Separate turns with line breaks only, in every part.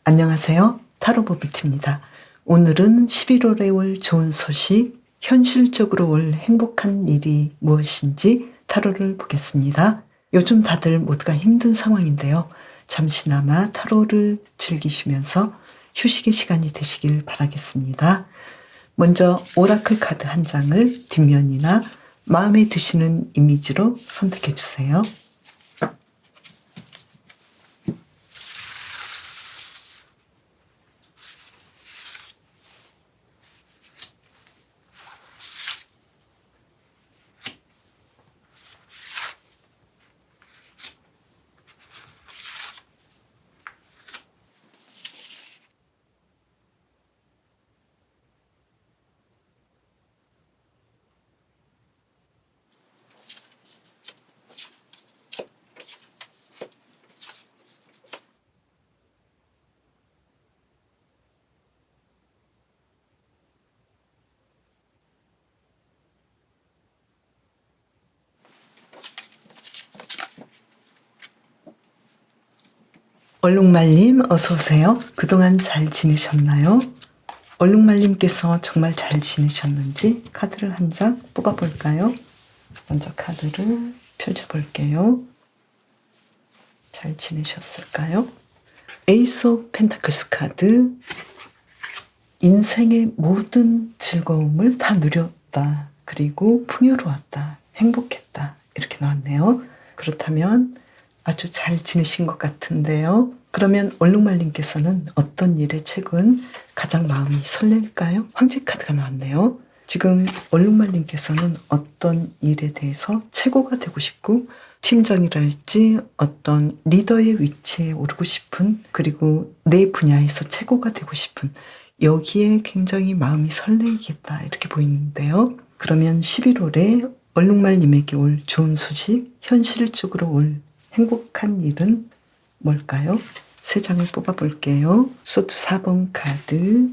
안녕하세요. 타로보비트입니다. 오늘은 11월에 올 좋은 소식, 현실적으로 올 행복한 일이 무엇인지 타로를 보겠습니다. 요즘 다들 모두가 힘든 상황인데요. 잠시나마 타로를 즐기시면서 휴식의 시간이 되시길 바라겠습니다. 먼저 오라클 카드 한 장을 뒷면이나 마음에 드시는 이미지로 선택해 주세요. 얼룩말님 어서오세요. 그동안 잘 지내셨나요? 얼룩말님께서 정말 잘 지내셨는지 카드를 한 장 뽑아볼까요? 먼저 카드를 펼쳐볼게요. 잘 지내셨을까요? 에이스 오브 펜타클스 카드. 인생의 모든 즐거움을 다 누렸다. 그리고 풍요로웠다. 행복했다. 이렇게 나왔네요. 그렇다면 아주 잘 지내신 것 같은데요. 그러면 얼룩말님께서는 어떤 일에 최근 가장 마음이 설렐까요? 황제 카드가 나왔네요. 지금 얼룩말님께서는 어떤 일에 대해서 최고가 되고 싶고 팀장이랄지 어떤 리더의 위치에 오르고 싶은, 그리고 내 분야에서 최고가 되고 싶은, 여기에 굉장히 마음이 설레겠다 이렇게 보이는데요. 그러면 11월에 얼룩말님에게 올 좋은 소식, 현실적으로 올 행복한 일은 뭘까요? 세 장을 뽑아볼게요. 소드 4번 카드,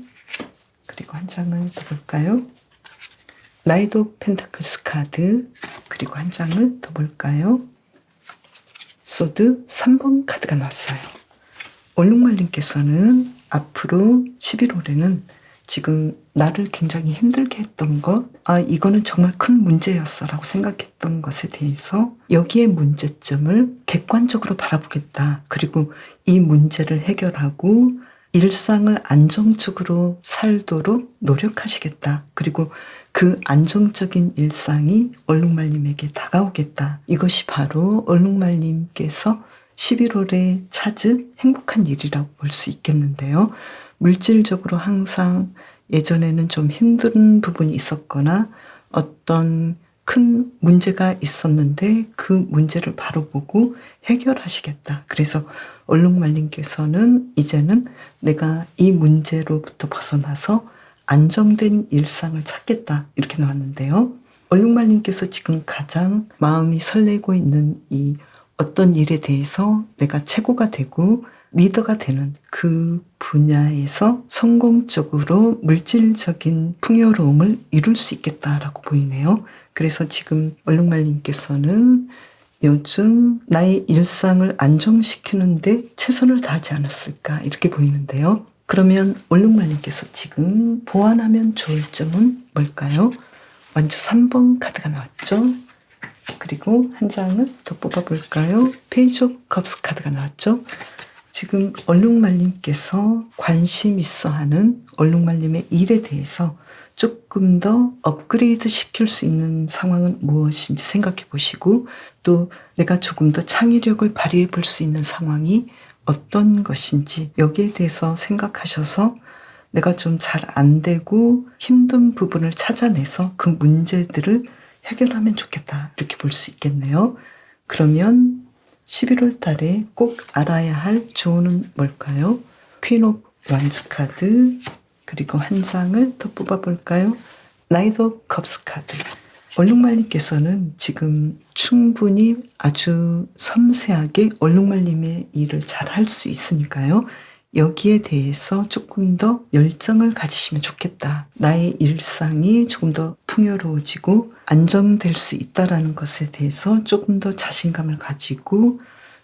그리고 한 장을 더 볼까요? 나이트 오브 펜타클스 카드, 그리고 한 장을 더 볼까요? 소드 3번 카드가 나왔어요. 얼룩말님께서는 앞으로 11월에는 지금 나를 굉장히 힘들게 했던 것, 이거는 정말 큰 문제였어 라고 생각했던 것에 대해서 여기에 문제점을 객관적으로 바라보겠다. 그리고 이 문제를 해결하고 일상을 안정적으로 살도록 노력하시겠다. 그리고 그 안정적인 일상이 얼룩말님에게 다가오겠다. 이것이 바로 얼룩말님께서 11월에 찾을 행복한 일이라고 볼 수 있겠는데요. 물질적으로 항상 예전에는 좀 힘든 부분이 있었거나 어떤 큰 문제가 있었는데 그 문제를 바로 보고 해결하시겠다. 그래서 얼룩말님께서는 이제는 내가 이 문제로부터 벗어나서 안정된 일상을 찾겠다. 이렇게 나왔는데요. 얼룩말님께서 지금 가장 마음이 설레고 있는 이 어떤 일에 대해서 내가 최고가 되고 리더가 되는 그 분야에서 성공적으로 물질적인 풍요로움을 이룰 수 있겠다라고 보이네요. 그래서 지금 얼룩말님께서는 요즘 나의 일상을 안정시키는데 최선을 다하지 않았을까 이렇게 보이는데요. 그러면 얼룩말님께서 지금 보완하면 좋을 점은 뭘까요? 먼저 3번 카드가 나왔죠. 그리고 한 장을 더 뽑아볼까요? 페이지 오브 컵스 카드가 나왔죠. 지금 얼룩말님께서 관심 있어 하는 얼룩말님의 일에 대해서 조금 더 업그레이드 시킬 수 있는 상황은 무엇인지 생각해 보시고, 또 내가 조금 더 창의력을 발휘해 볼 수 있는 상황이 어떤 것인지 여기에 대해서 생각하셔서 내가 좀 잘 안 되고 힘든 부분을 찾아내서 그 문제들을 해결하면 좋겠다 이렇게 볼 수 있겠네요. 그러면 11월 달에 꼭 알아야 할 조언은 뭘까요? 퀸 오브 완즈 카드, 그리고 한 장을 더 뽑아볼까요? 나이트 오브 컵스 카드. 얼룩말님께서는 지금 충분히 아주 섬세하게 얼룩말님의 일을 잘 할 수 있으니까요. 여기에 대해서 조금 더 열정을 가지시면 좋겠다. 나의 일상이 조금 더 풍요로워지고 안정될 수 있다라는 것에 대해서 조금 더 자신감을 가지고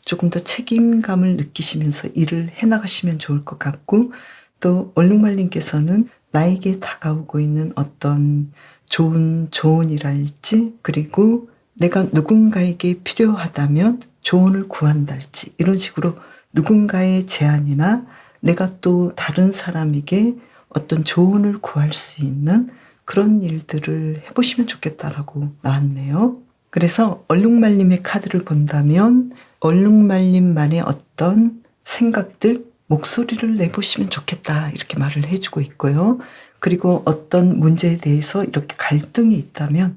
조금 더 책임감을 느끼시면서 일을 해나가시면 좋을 것 같고, 또 얼룩말님께서는 나에게 다가오고 있는 어떤 좋은 조언이랄지, 그리고 내가 누군가에게 필요하다면 조언을 구한달지, 이런 식으로 누군가의 제안이나 내가 또 다른 사람에게 어떤 조언을 구할 수 있는 그런 일들을 해보시면 좋겠다라고 나왔네요. 그래서 얼룩말림의 카드를 본다면 얼룩말림만의 어떤 생각들, 목소리를 내보시면 좋겠다, 이렇게 말을 해주고 있고요. 그리고 어떤 문제에 대해서 이렇게 갈등이 있다면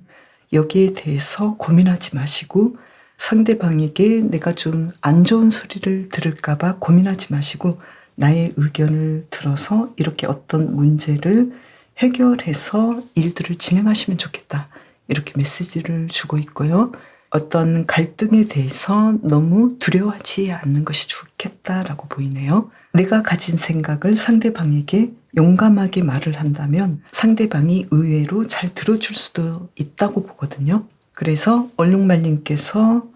여기에 대해서 고민하지 마시고, 상대방에게 내가 좀 안 좋은 소리를 들을까봐 고민하지 마시고 나의 의견을 들어서 이렇게 어떤 문제를 해결해서 일들을 진행하시면 좋겠다, 이렇게 메시지를 주고 있고요. 어떤 갈등에 대해서 너무 두려워하지 않는 것이 좋겠다라고 보이네요. 내가 가진 생각을 상대방에게 용감하게 말을 한다면 상대방이 의외로 잘 들어줄 수도 있다고 보거든요. 그래서 얼룩말님께서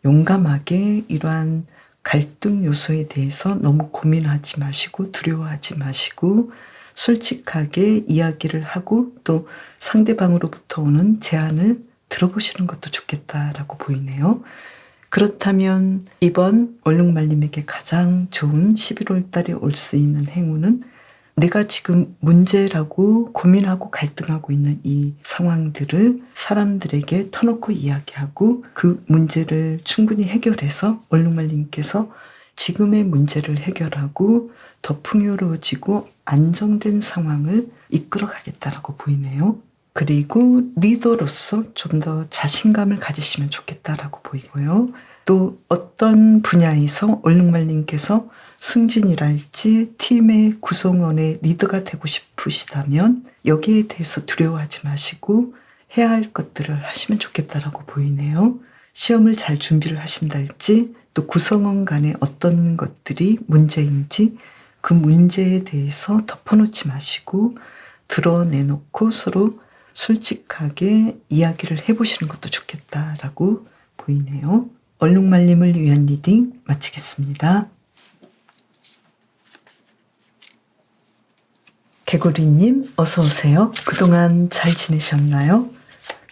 용감하게 이러한 갈등 요소에 대해서 너무 고민하지 마시고 두려워하지 마시고 솔직하게 이야기를 하고 또 상대방으로부터 오는 제안을 들어보시는 것도 좋겠다라고 보이네요. 그렇다면 이번 얼룩말님에게 가장 좋은 11월 달에 올 수 있는 행운은 내가 지금 문제라고 고민하고 갈등하고 있는 이 상황들을 사람들에게 터놓고 이야기하고 그 문제를 충분히 해결해서 얼룩말님께서 지금의 문제를 해결하고 더 풍요로워지고 안정된 상황을 이끌어 가겠다라고 보이네요. 그리고 리더로서 좀 더 자신감을 가지시면 좋겠다라고 보이고요. 또 어떤 분야에서 얼룩말님께서 승진이랄지 팀의 구성원의 리더가 되고 싶으시다면 여기에 대해서 두려워하지 마시고 해야 할 것들을 하시면 좋겠다라고 보이네요. 시험을 잘 준비를 하신달지 또 구성원 간에 어떤 것들이 문제인지 그 문제에 대해서 덮어놓지 마시고 드러내놓고 서로 솔직하게 이야기를 해보시는 것도 좋겠다라고 보이네요. 얼룩말림을 위한 리딩 마치겠습니다. 개구리님 어서 오세요. 그동안 잘 지내셨나요?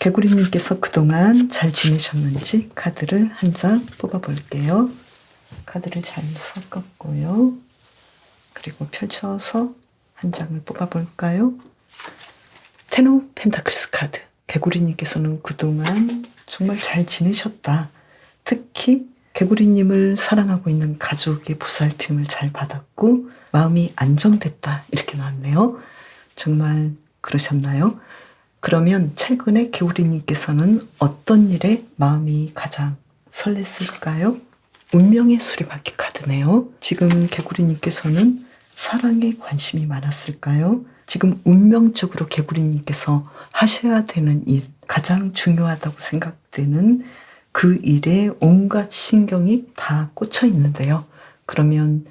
개구리님께서 그동안 잘 지내셨는지 카드를 한 장 뽑아볼게요. 카드를 잘 섞었고요. 그리고 펼쳐서 한 장을 뽑아볼까요? 텐 오브 펜타클스 카드. 개구리님께서는 그동안 정말 잘 지내셨다. 특히 개구리님을 사랑하고 있는 가족의 보살핌을 잘 받았고 마음이 안정됐다, 이렇게 나왔네요. 정말 그러셨나요? 그러면 최근에 개구리님께서는 어떤 일에 마음이 가장 설렜을까요? 운명의 수레바퀴 카드네요. 지금 개구리님께서는 사랑에 관심이 많았을까요? 지금 운명적으로 개구리님께서 하셔야 되는 일, 가장 중요하다고 생각되는 그 일에 온갖 신경이 다 꽂혀 있는데요. 그러면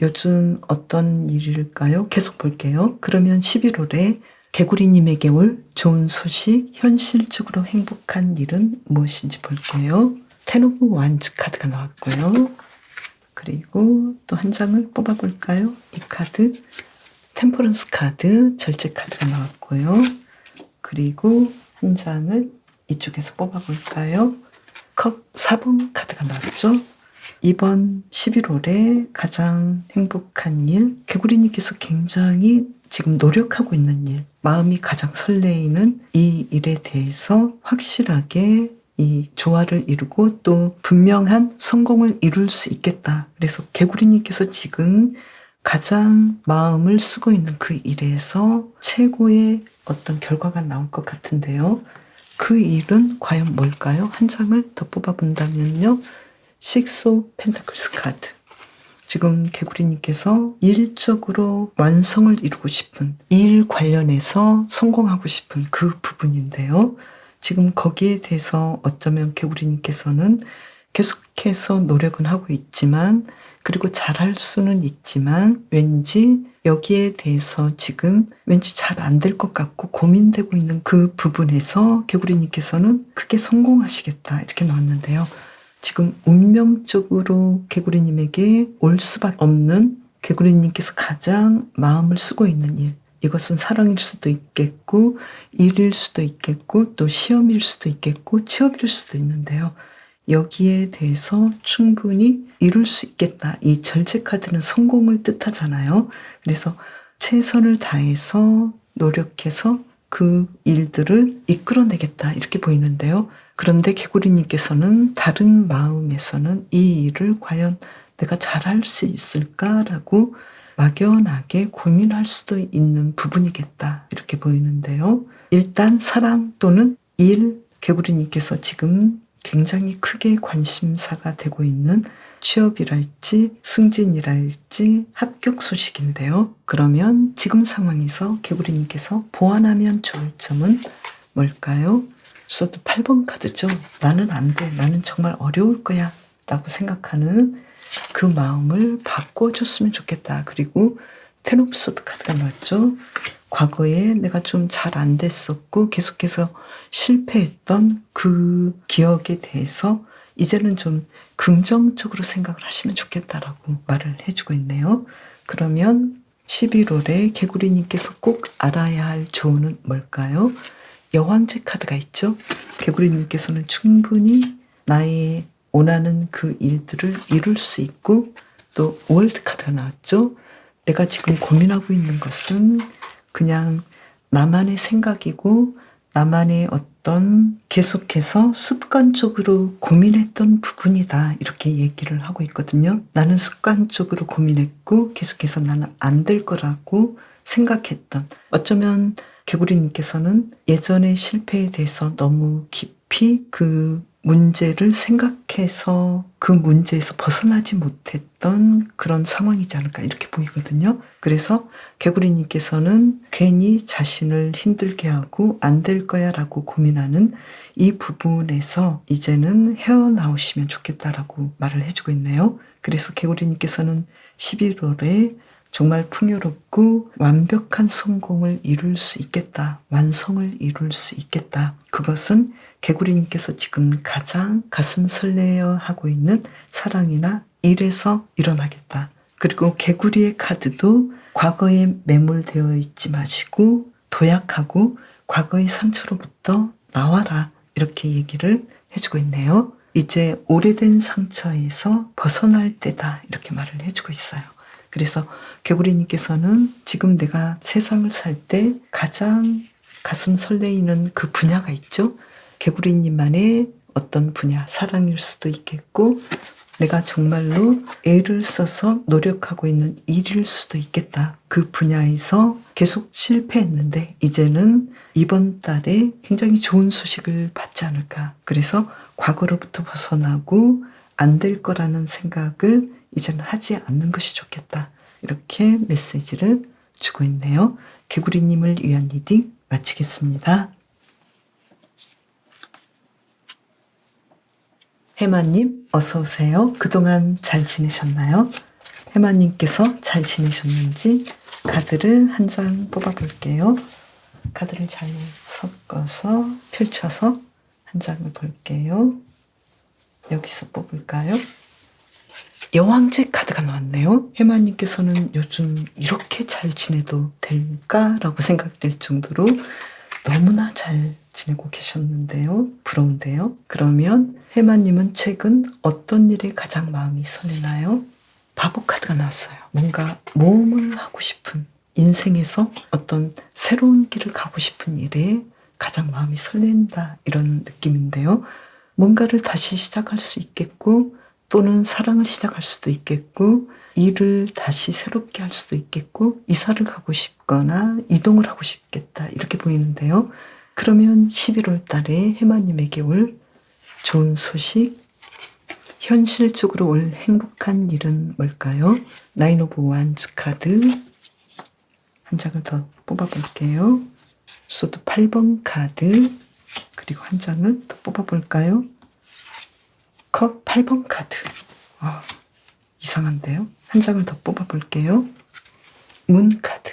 요즘 어떤 일일까요? 계속 볼게요. 그러면 11월에 개구리님에게 올 좋은 소식, 현실적으로 행복한 일은 무엇인지 볼게요. 텐 오브 완즈 카드가 나왔고요. 그리고 또 한 장을 뽑아볼까요? 이 카드, 템퍼런스 카드, 절제 카드가 나왔고요. 그리고 한 장을 이쪽에서 뽑아볼까요? 컵 4번 카드가 나왔죠. 이번 11월에 가장 행복한 일, 개구리님께서 굉장히 지금 노력하고 있는 일, 마음이 가장 설레이는 이 일에 대해서 확실하게 이 조화를 이루고 또 분명한 성공을 이룰 수 있겠다. 그래서 개구리님께서 지금 가장 마음을 쓰고 있는 그 일에서 최고의 어떤 결과가 나올 것 같은데요. 그 일은 과연 뭘까요? 한 장을 더 뽑아본다면요. 식스 오브 펜타클스 카드. 지금 개구리님께서 일적으로 완성을 이루고 싶은 일 관련해서 성공하고 싶은 그 부분인데요. 지금 거기에 대해서 어쩌면 개구리님께서는 계속해서 노력은 하고 있지만 그리고 잘할 수는 있지만 왠지 여기에 대해서 지금 왠지 잘 안 될 것 같고 고민되고 있는 그 부분에서 개구리님께서는 크게 성공하시겠다 이렇게 나왔는데요. 지금 운명적으로 개구리님에게 올 수밖에 없는, 개구리님께서 가장 마음을 쓰고 있는 일, 이것은 사랑일 수도 있겠고 일일 수도 있겠고 또 시험일 수도 있겠고 취업일 수도 있는데요. 여기에 대해서 충분히 이룰 수 있겠다. 이 절제 카드는 성공을 뜻하잖아요. 그래서 최선을 다해서 노력해서 그 일들을 이끌어내겠다 이렇게 보이는데요. 그런데 개구리님께서는 다른 마음에서는 이 일을 과연 내가 잘할 수 있을까라고 막연하게 고민할 수도 있는 부분이겠다 이렇게 보이는데요. 일단 사랑 또는 일, 개구리님께서 지금 굉장히 크게 관심사가 되고 있는 취업이랄지 승진이랄지 합격 소식인데요. 그러면 지금 상황에서 개구리님께서 보완하면 좋을 점은 뭘까요? 소드 8번 카드죠. 나는 안 돼. 나는 정말 어려울 거야. 라고 생각하는 그 마음을 바꿔줬으면 좋겠다. 그리고 텐 오브 소드 카드가 나왔죠. 과거에 내가 좀 잘 안 됐었고 계속해서 실패했던 그 기억에 대해서 이제는 좀 긍정적으로 생각을 하시면 좋겠다라고 말을 해주고 있네요. 그러면 11월에 개구리님께서 꼭 알아야 할 조언은 뭘까요? 여왕제 카드가 있죠. 개구리님께서는 충분히 나의 원하는 그 일들을 이룰 수 있고 또 월드 카드가 나왔죠. 내가 지금 고민하고 있는 것은 그냥 나만의 생각이고 나만의 어떤 계속해서 습관적으로 고민했던 부분이다 이렇게 얘기를 하고 있거든요. 나는 습관적으로 고민했고 계속해서 나는 안 될 거라고 생각했던, 어쩌면 개구리님께서는 예전의 실패에 대해서 너무 깊이 그 문제를 생각해서 그 문제에서 벗어나지 못했던 그런 상황이지 않을까 이렇게 보이거든요. 그래서 개구리님께서는 괜히 자신을 힘들게 하고 안 될 거야 라고 고민하는 이 부분에서 이제는 헤어나오시면 좋겠다라고 말을 해주고 있네요. 그래서 개구리님께서는 11월에 정말 풍요롭고 완벽한 성공을 이룰 수 있겠다. 완성을 이룰 수 있겠다. 그것은 개구리님께서 지금 가장 가슴 설레어 하고 있는 사랑이나 일에서 일어나겠다. 그리고 개구리의 카드도 과거에 매몰되어 있지 마시고 도약하고 과거의 상처로부터 나와라. 이렇게 얘기를 해주고 있네요. 이제 오래된 상처에서 벗어날 때다. 이렇게 말을 해주고 있어요. 그래서 개구리님께서는 지금 내가 세상을 살 때 가장 가슴 설레이는 그 분야가 있죠. 개구리님만의 어떤 분야, 사랑일 수도 있겠고 내가 정말로 애를 써서 노력하고 있는 일일 수도 있겠다. 그 분야에서 계속 실패했는데 이제는 이번 달에 굉장히 좋은 소식을 받지 않을까. 그래서 과거로부터 벗어나고 안 될 거라는 생각을 이제는 하지 않는 것이 좋겠다. 이렇게 메시지를 주고 있네요. 개구리님을 위한 리딩 마치겠습니다. 해마님 어서 오세요. 그동안 잘 지내셨나요? 해마님께서 잘 지내셨는지 카드를 한 장 뽑아볼게요. 카드를 잘 섞어서 펼쳐서 한 장을 볼게요. 여기서 뽑을까요? 여왕제 카드가 나왔네요. 해마님께서는 요즘 이렇게 잘 지내도 될까라고 생각될 정도로 너무나 잘 지내고 계셨는데요. 부러운데요. 그러면 해마님은 최근 어떤 일에 가장 마음이 설레나요? 바보 카드가 나왔어요. 뭔가 모험을 하고 싶은, 인생에서 어떤 새로운 길을 가고 싶은 일에 가장 마음이 설렌다 이런 느낌인데요. 뭔가를 다시 시작할 수 있겠고 또는 사랑을 시작할 수도 있겠고 일을 다시 새롭게 할 수도 있겠고 이사를 가고 싶거나 이동을 하고 싶겠다 이렇게 보이는데요. 그러면 11월 달에 해마님에게 올 좋은 소식, 현실적으로 올 행복한 일은 뭘까요? 나인 오브 완즈 카드 한 장을 더 뽑아볼게요. 소드 8번 카드 그리고 한 장을 더 뽑아볼까요? 컵 8번 카드. 이상한데요? 한 장을 더 뽑아볼게요. 문 카드.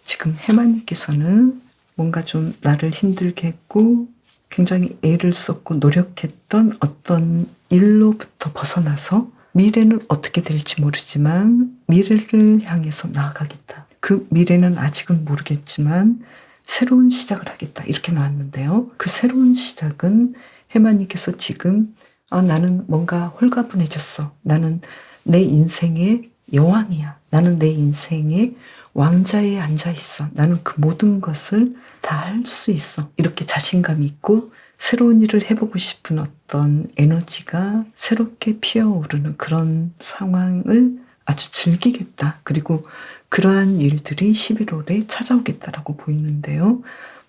지금 해마님께서는 뭔가 좀 나를 힘들게 했고 굉장히 애를 썼고 노력했던 어떤 일로부터 벗어나서 미래는 어떻게 될지 모르지만 미래를 향해서 나아가겠다. 그 미래는 아직은 모르겠지만 새로운 시작을 하겠다. 이렇게 나왔는데요. 그 새로운 시작은 해마님께서 지금 나는 뭔가 홀가분해졌어. 나는 내 인생의 여왕이야. 나는 내 인생의 왕자에 앉아 있어. 나는 그 모든 것을 다 할 수 있어. 이렇게 자신감이 있고 새로운 일을 해보고 싶은 어떤 에너지가 새롭게 피어오르는 그런 상황을 아주 즐기겠다. 그리고 그러한 일들이 11월에 찾아오겠다라고 보이는데요.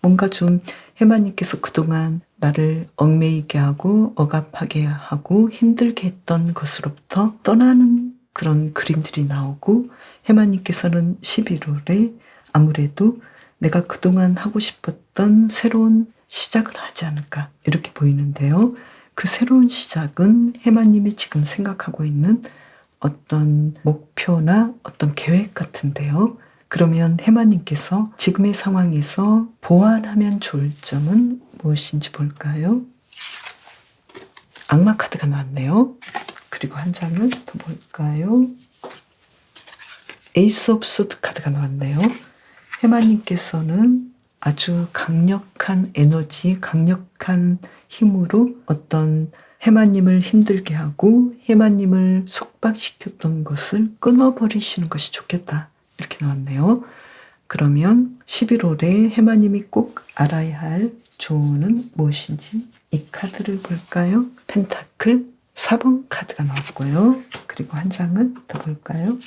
뭔가 좀 해마님께서 그동안 나를 얽매이게 하고 억압하게 하고 힘들게 했던 것으로부터 떠나는 그런 그림들이 나오고 해마님께서는 11월에 아무래도 내가 그동안 하고 싶었던 새로운 시작을 하지 않을까 이렇게 보이는데요. 그 새로운 시작은 해마님이 지금 생각하고 있는 어떤 목표나 어떤 계획 같은데요. 그러면 해마님께서 지금의 상황에서 보완하면 좋을 점은 무엇인지 볼까요? 악마 카드가 나왔네요. 그리고 한 장을 더 볼까요? 에이스 오브 소드 카드가 나왔네요. 해마님께서는 아주 강력한 에너지, 강력한 힘으로 어떤 해마님을 힘들게 하고 해마님을 속박시켰던 것을 끊어버리시는 것이 좋겠다. 이렇게 나왔네요. 그러면 11월에 해마님이 꼭 알아야 할 조언은 무엇인지 이 카드를 볼까요? 펜타클 4번 카드가 나왔고요. 그리고 한 장을 더 볼까요?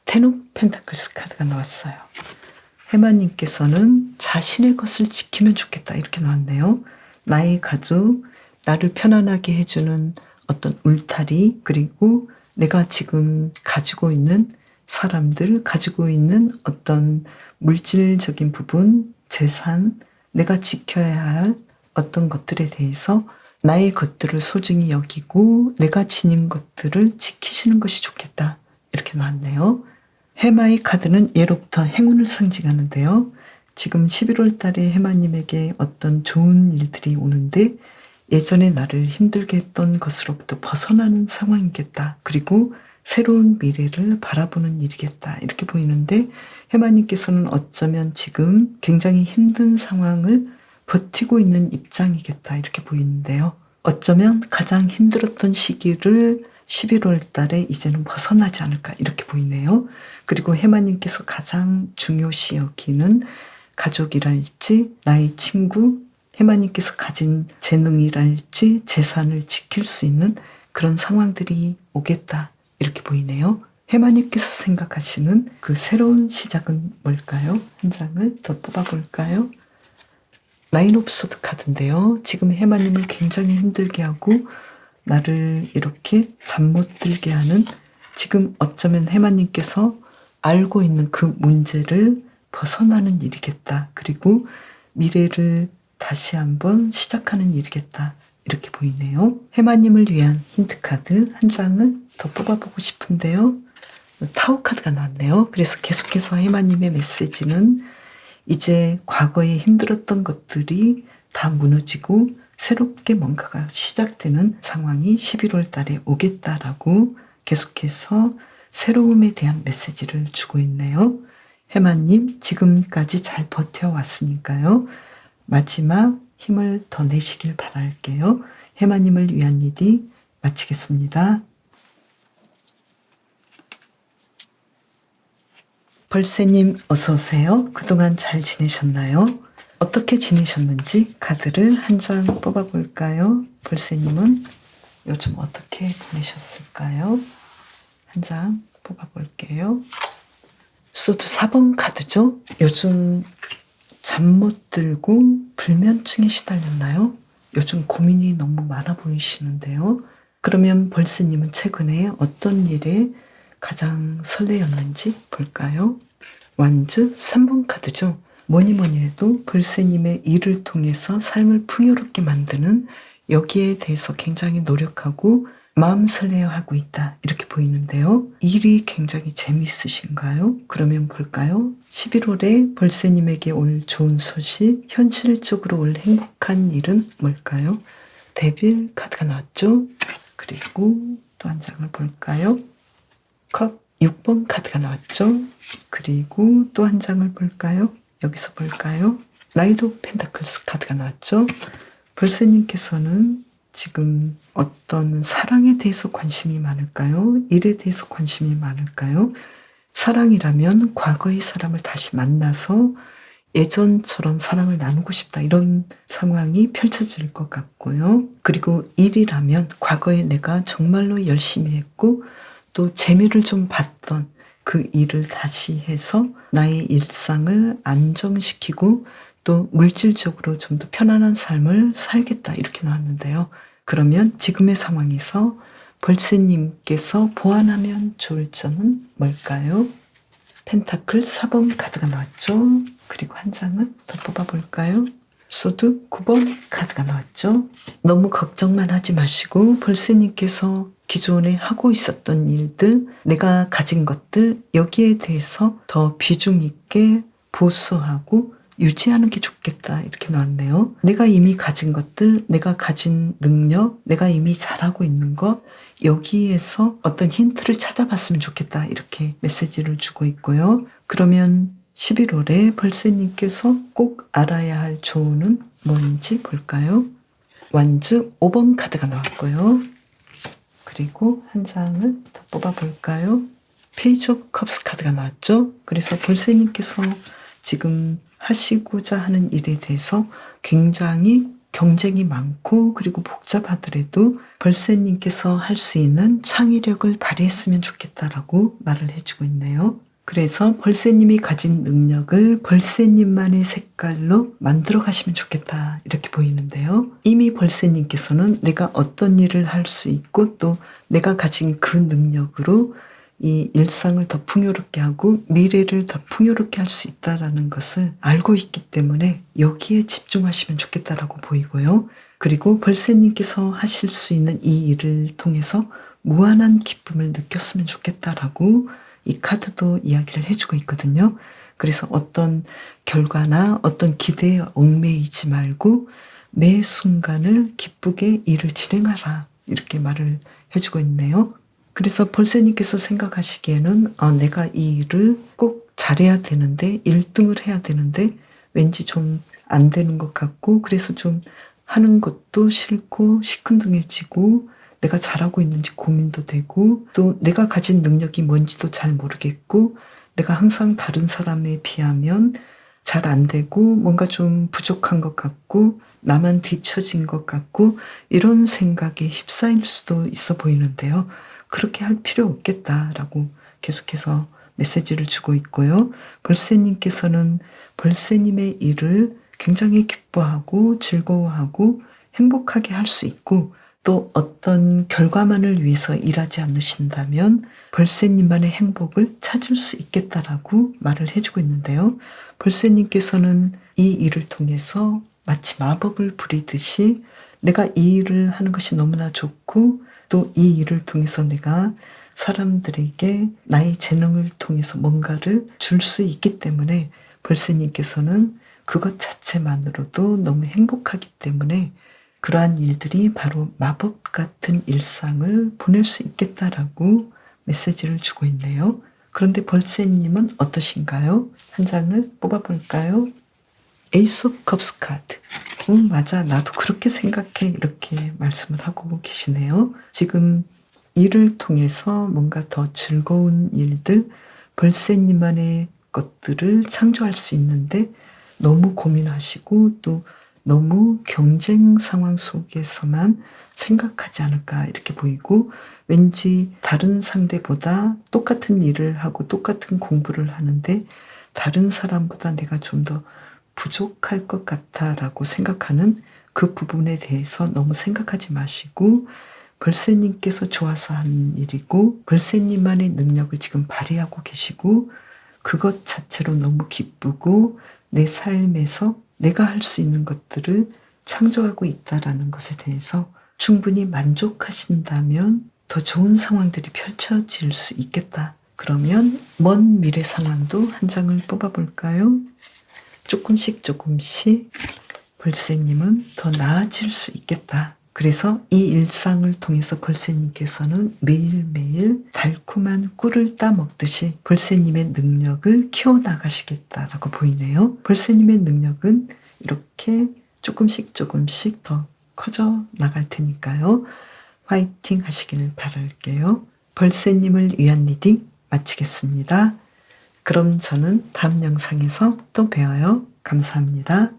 텐 오브 펜타클스 카드가 나왔어요. 해마님께서는 자신의 것을 지키면 좋겠다 이렇게 나왔네요. 나의 가족, 나를 편안하게 해주는 어떤 울타리, 그리고 내가 지금 가지고 있는 사람들, 가지고 있는 어떤 물질적인 부분, 재산, 내가 지켜야 할 어떤 것들에 대해서 나의 것들을 소중히 여기고 내가 지닌 것들을 지키시는 것이 좋겠다 이렇게 나왔네요. 해마의 카드는 예로부터 행운을 상징하는데요. 지금 11월 달에 해마님에게 어떤 좋은 일들이 오는데 예전에 나를 힘들게 했던 것으로부터 벗어나는 상황이겠다. 그리고 새로운 미래를 바라보는 일이겠다. 이렇게 보이는데 해마님께서는 어쩌면 지금 굉장히 힘든 상황을 버티고 있는 입장이겠다. 이렇게 보이는데요. 어쩌면 가장 힘들었던 시기를 11월 달에 이제는 벗어나지 않을까 이렇게 보이네요. 그리고 해마님께서 가장 중요시 여기는 가족이랄지 나의 친구, 해마님께서 가진 재능이랄지 재산을 지킬 수 있는 그런 상황들이 오겠다 이렇게 보이네요. 해마님께서 생각하시는 그 새로운 시작은 뭘까요? 한 장을 더 뽑아볼까요? 나인 오브 소드 카드인데요. 지금 해마님을 굉장히 힘들게 하고 나를 이렇게 잠 못 들게 하는 지금 어쩌면 해마님께서 알고 있는 그 문제를 벗어나는 일이겠다. 그리고 미래를 다시 한번 시작하는 일이겠다. 이렇게 보이네요. 해마님을 위한 힌트 카드 한 장을 더 뽑아보고 싶은데요. 타워 카드가 나왔네요. 그래서 계속해서 해마님의 메시지는 이제 과거에 힘들었던 것들이 다 무너지고 새롭게 뭔가가 시작되는 상황이 11월 달에 오겠다라고 계속해서 새로움에 대한 메시지를 주고 있네요. 해마님 지금까지 잘 버텨왔으니까요. 마지막 힘을 더 내시길 바랄게요. 해마님을 위한 일이 마치겠습니다. 벌새님 어서 오세요. 그동안 잘 지내셨나요? 어떻게 지내셨는지 카드를 한 장 뽑아볼까요? 벌새님은 요즘 어떻게 보내셨을까요? 한 장 뽑아볼게요. 소드 4번 카드죠? 요즘 잠 못 들고 불면증에 시달렸나요? 요즘 고민이 너무 많아 보이시는데요. 그러면 벌새님은 최근에 어떤 일에 가장 설레었는지 볼까요? 완즈 3번 카드죠. 뭐니 해도 벌새님의 일을 통해서 삶을 풍요롭게 만드는 여기에 대해서 굉장히 노력하고 마음 설레어하고 있다 이렇게 보이는데요. 일이 굉장히 재미있으신가요? 그러면 볼까요? 11월에 벌새님에게 올 좋은 소식, 현실적으로 올 행복한 일은 뭘까요? 데빌 카드가 나왔죠? 그리고 또 한 장을 볼까요? 컵 6번 카드가 나왔죠? 그리고 또 한 장을 볼까요? 여기서 볼까요? 나이트 오브 펜타클스 카드가 나왔죠? 벌새님께서는 지금 어떤 사랑에 대해서 관심이 많을까요? 일에 대해서 관심이 많을까요? 사랑이라면 과거의 사람을 다시 만나서 예전처럼 사랑을 나누고 싶다 이런 상황이 펼쳐질 것 같고요. 그리고 일이라면 과거에 내가 정말로 열심히 했고 또 재미를 좀 봤던 그 일을 다시 해서 나의 일상을 안정시키고 또 물질적으로 좀 더 편안한 삶을 살겠다 이렇게 나왔는데요. 그러면 지금의 상황에서 벌새님께서 보완하면 좋을 점은 뭘까요? 펜타클 4번 카드가 나왔죠. 그리고 한 장은 더 뽑아볼까요? 소드 9번 카드가 나왔죠. 너무 걱정만 하지 마시고 벌새님께서 기존에 하고 있었던 일들, 내가 가진 것들 여기에 대해서 더 비중 있게 보수하고 유지하는 게 좋겠다 이렇게 나왔네요. 내가 이미 가진 것들, 내가 가진 능력, 내가 이미 잘하고 있는 것 여기에서 어떤 힌트를 찾아봤으면 좋겠다 이렇게 메시지를 주고 있고요. 그러면 11월에 벌새님께서 꼭 알아야 할 조언은 뭔지 볼까요? 완즈 5번 카드가 나왔고요. 그리고 한 장을 더 뽑아볼까요? 페이지 오브 컵스 카드가 나왔죠. 그래서 벌새님께서 지금 하시고자 하는 일에 대해서 굉장히 경쟁이 많고 그리고 복잡하더라도 벌새님께서 할 수 있는 창의력을 발휘했으면 좋겠다라고 말을 해주고 있네요. 그래서 벌새님이 가진 능력을 벌새님만의 색깔로 만들어 가시면 좋겠다 이렇게 보이는데요. 이미 벌새님께서는 내가 어떤 일을 할 수 있고 또 내가 가진 그 능력으로 이 일상을 더 풍요롭게 하고 미래를 더 풍요롭게 할 수 있다는 것을 알고 있기 때문에 여기에 집중하시면 좋겠다라고 보이고요. 그리고 벌새님께서 하실 수 있는 이 일을 통해서 무한한 기쁨을 느꼈으면 좋겠다라고 이 카드도 이야기를 해주고 있거든요. 그래서 어떤 결과나 어떤 기대에 얽매이지 말고 매 순간을 기쁘게 일을 진행하라 이렇게 말을 해주고 있네요. 그래서 벌새님께서 생각하시기에는 내가 이 일을 꼭 잘해야 되는데 1등을 해야 되는데 왠지 좀 안 되는 것 같고 그래서 좀 하는 것도 싫고 시큰둥해지고 내가 잘하고 있는지 고민도 되고 또 내가 가진 능력이 뭔지도 잘 모르겠고 내가 항상 다른 사람에 비하면 잘 안 되고 뭔가 좀 부족한 것 같고 나만 뒤처진 것 같고 이런 생각에 휩싸일 수도 있어 보이는데요. 그렇게 할 필요 없겠다라고 계속해서 메시지를 주고 있고요. 벌새님께서는 벌새님의 일을 굉장히 기뻐하고 즐거워하고 행복하게 할 수 있고 또 어떤 결과만을 위해서 일하지 않으신다면 벌새님만의 행복을 찾을 수 있겠다라고 말을 해주고 있는데요. 벌새님께서는 이 일을 통해서 마치 마법을 부리듯이 내가 이 일을 하는 것이 너무나 좋고 또 이 일을 통해서 내가 사람들에게 나의 재능을 통해서 뭔가를 줄 수 있기 때문에 벌새님께서는 그것 자체만으로도 너무 행복하기 때문에 그러한 일들이 바로 마법 같은 일상을 보낼 수 있겠다라고 메시지를 주고 있네요. 그런데 벌새님은 어떠신가요? 한 장을 뽑아볼까요? 에이스 오브 컵스 카드. 맞아. 나도 그렇게 생각해. 이렇게 말씀을 하고 계시네요. 지금 일을 통해서 뭔가 더 즐거운 일들, 벌새님만의 것들을 창조할 수 있는데 너무 고민하시고 또 너무 경쟁 상황 속에서만 생각하지 않을까 이렇게 보이고 왠지 다른 상대보다 똑같은 일을 하고 똑같은 공부를 하는데 다른 사람보다 내가 좀 더 부족할 것 같다라고 생각하는 그 부분에 대해서 너무 생각하지 마시고 벌새님께서 좋아서 하는 일이고 벌새님만의 능력을 지금 발휘하고 계시고 그것 자체로 너무 기쁘고 내 삶에서 내가 할 수 있는 것들을 창조하고 있다라는 것에 대해서 충분히 만족하신다면 더 좋은 상황들이 펼쳐질 수 있겠다. 그러면 먼 미래 상황도 한 장을 뽑아볼까요? 조금씩 볼세님은 더 나아질 수 있겠다. 그래서 이 일상을 통해서 볼세님께서는 매일매일 달콤한 꿀을 따먹듯이 볼세님의 능력을 키워나가시겠다라고 보이네요. 볼세님의 능력은 이렇게 조금씩 더 커져 나갈 테니까요. 화이팅 하시기를 바랄게요. 볼세님을 위한 리딩 마치겠습니다. 그럼 저는 다음 영상에서 또 봬요. 감사합니다.